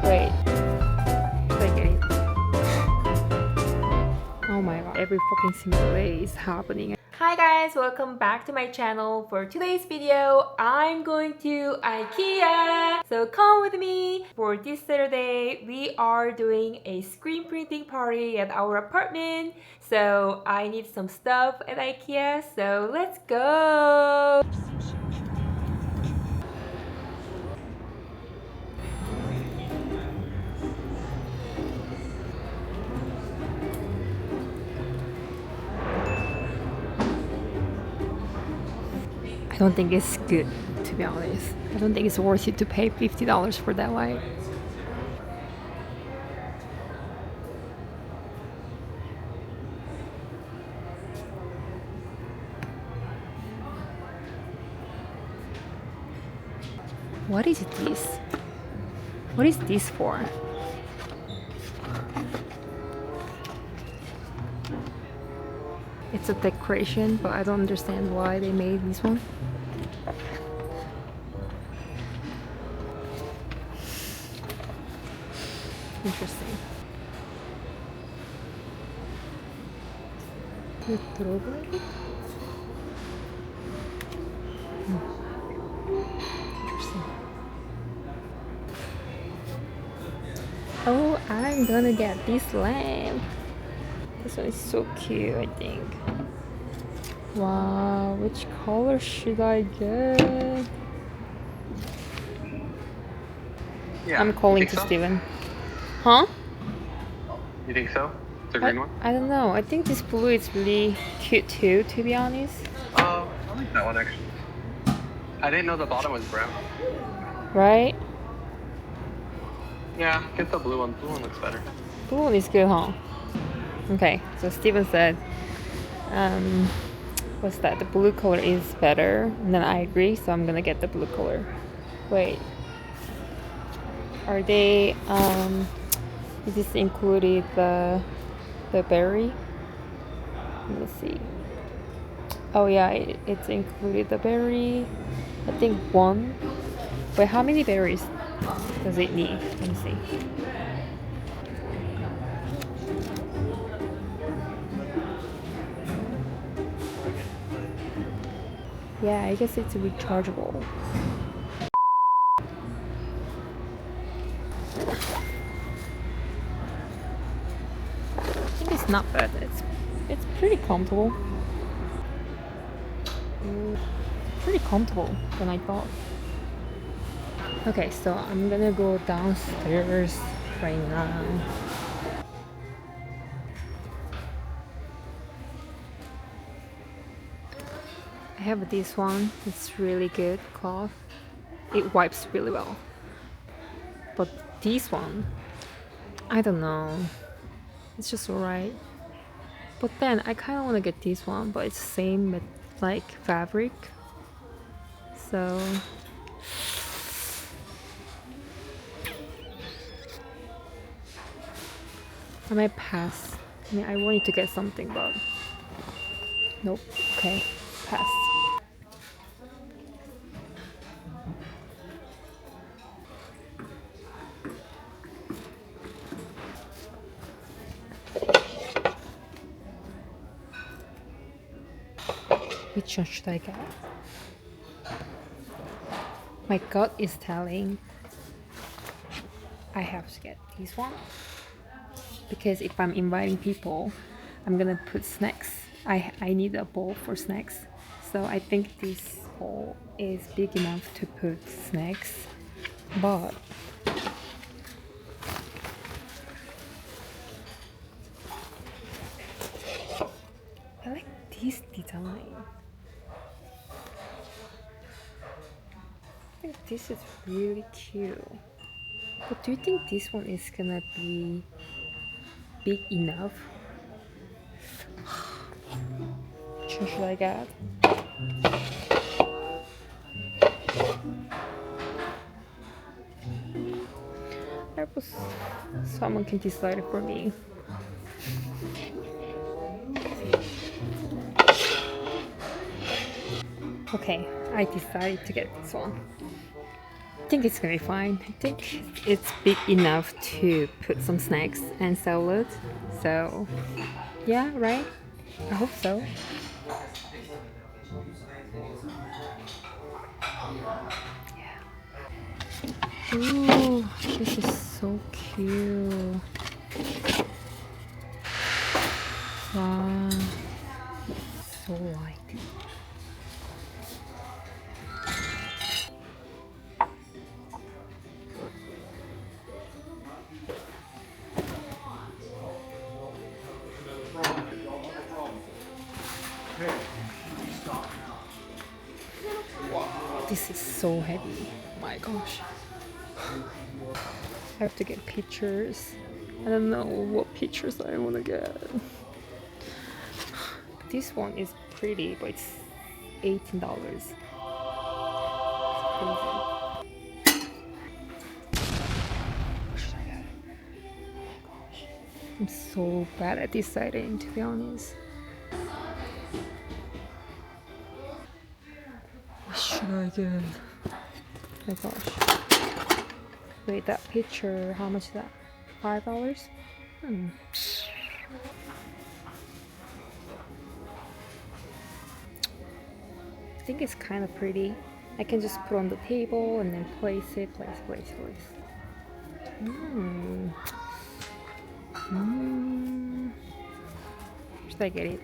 Wait, did I get it? Oh my god, every fucking single day is happening. Hi guys, welcome back to my channel. For today's video, I'm going to IKEA. So come with me. For this Saturday, we are doing a screen printing party at our apartment. So I need some stuff at IKEA. So let's go. I don't think it's good, to be honest. I don't think it's worth it to pay $50 for that light. What is this? What is this for? It's a decoration, but I don't understand why they made this one. Interesting. You throw it? Interesting. Oh, I'm gonna get this lamp. This one is so cute, I think. Wow, which color should I get? Yeah. I'm calling to Steven. Huh? You think so? It's a green one? I don't know. I think this blue is really cute too, to be honest. I like that one actually. I didn't know the bottom was brown. Right? Yeah, get the blue one. Blue one looks better. Blue one is good, huh? Okay, so Steven said, what's that? The blue color is better. And then I agree, so I'm gonna get the blue color. Wait. Are they, is this included the berry? Let me see. Oh yeah, it's included the berry. I think one. But how many berries does it need? Let me see. Yeah, I guess it's rechargeable. I think it's not bad. It's pretty comfortable. Pretty comfortable than I thought. Okay, so I'm gonna go downstairs right now. I have this one. It's really good cloth. It wipes really well. But this one, I don't know. It's just alright. But then I kind of want to get this one, but it's same with like fabric. So I might pass. I mean, I wanted to get something, but nope. Okay, pass. Which one should I get? My gut is telling I have to get this one. Because if I'm inviting people, I'm gonna put snacks. I need a bowl for snacks. So I think this bowl is big enough to put snacks. But I like this design. I think this is really cute. But do you think this one is gonna be big enough? Which one should I get? I was, someone can decide it for me. Okay, I decided to get this one. think it's gonna be fine. I think it's big enough to put some snacks and salad. So, yeah, right? I hope so. Ooh, this is so cute. Wow, so light. This is so heavy. My gosh. I have to get pictures. I don't know what pictures I want to get. This one is pretty, but it's $18. I'm so bad at deciding, to be honest. What should I get? Oh my gosh. Wait, that picture, how much is that? $5? I think it's kind of pretty. I can just put on the table and then place. Should I get it?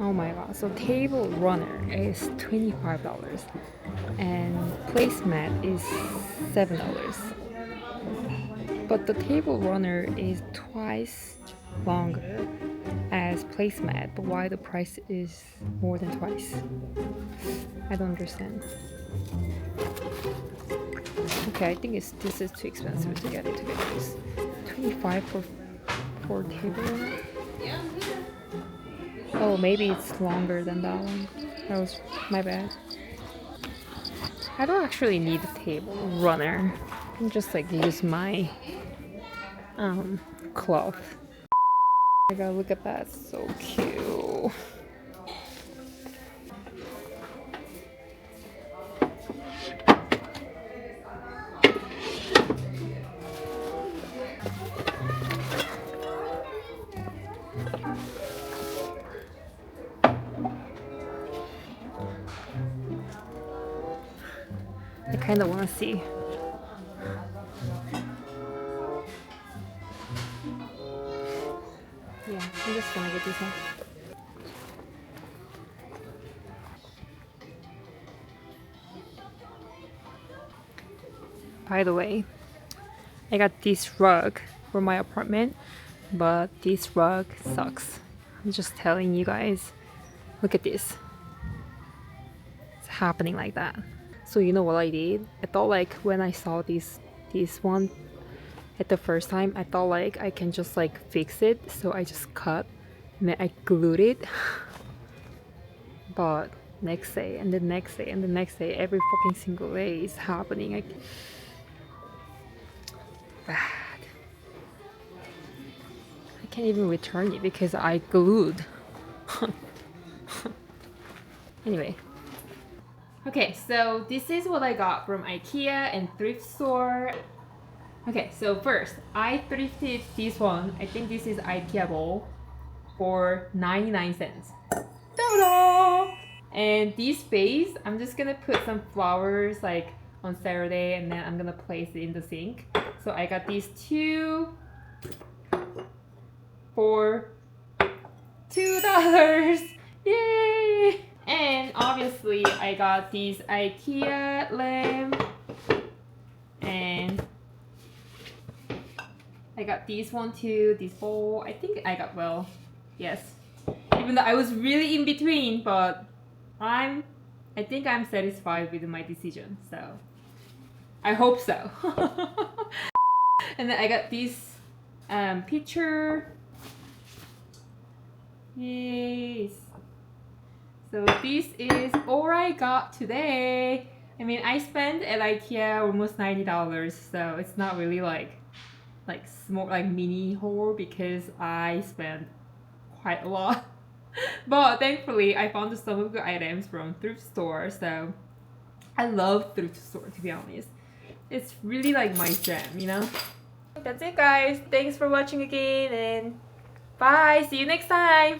Oh my god, so table runner is $25 and placemat is $7. But the table runner is twice longer as placemat, but why the price is more than twice? I don't understand. Okay, I think this is too expensive to get it together. It's 25 for table runner. Oh, maybe it's longer than that one. That was my bad. I don't actually need a table runner. I can just like use my cloth. I gotta look at that. So cute. I kind of want to see. Yeah, I'm just gonna get this one. By the way, I got this rug for my apartment, but this rug sucks. I'm just telling you guys. Look at this. It's happening like that. So you know what I did? I thought like when I saw this one at the first time, I thought like I can just like fix it. So I just cut and then I glued it. But next day and the next day and the next day, every fucking single day is happening. Bad. I can't even return it because I glued. Anyway. Okay, so this is what I got from IKEA and thrift store. Okay, so first, I thrifted this one. I think this is IKEA bowl for 99 cents. Ta-da! And this vase, I'm just gonna put some flowers like on Saturday and then I'm gonna place it in the sink. So I got these two for $2. Yay! And obviously I got these IKEA lamp and I got this one too, this bowl. I think I got well, yes. Even though I was really in between, but I think I'm satisfied with my decision, so I hope so. And then I got this picture. Yes. So this is all I got today. I mean, I spent at IKEA almost $90, so it's not really like small like mini haul because I spent quite a lot. But thankfully, I found some good items from thrift store. So I love thrift store, to be honest. It's really like my jam, you know. That's it, guys. Thanks for watching again, and bye. See you next time.